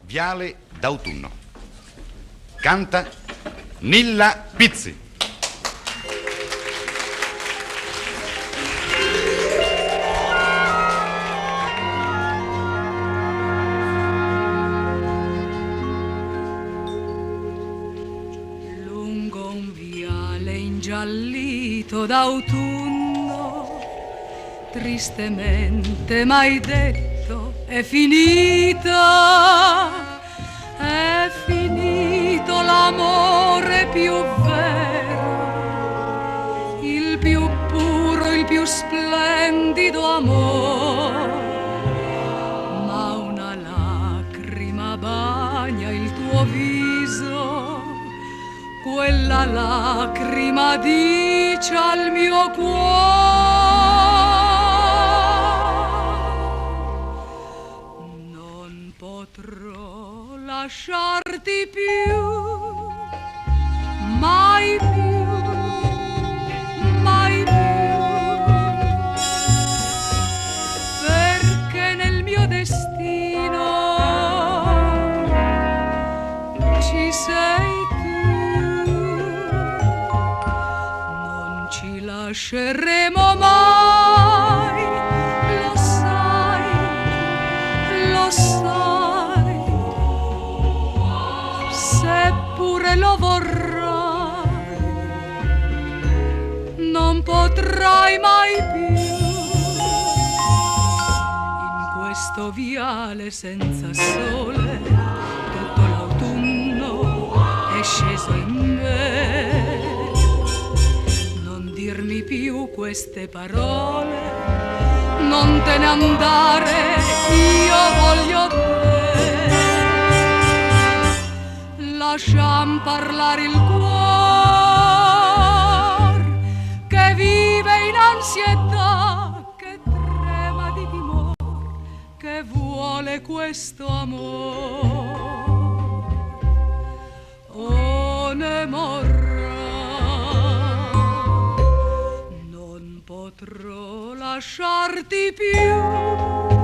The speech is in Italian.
Viale d'autunno. Canta Nilla Pizzi. Lungo un viale ingiallito d'autunno, tristemente m'hai detto è finito l'amore più vero, il più puro, il più splendido amore. Ma una lacrima bagna il tuo viso, quella lacrima dice al mio cuore: potrò lasciarti più, mai più, mai più, perché nel mio destino ci sei tu. Non ci lasceremo mai, lo sai, lo sai, seppure lo vorrai, non potrai mai più. In questo viale senza sole tutto l'autunno è sceso in me. Non dirmi più queste parole, non te ne andare, io voglio te. Lasciam parlare il cuor che vive in ansietà, che trema di timore, che vuole questo amor. Oh, ne morrà, non potrò lasciarti più.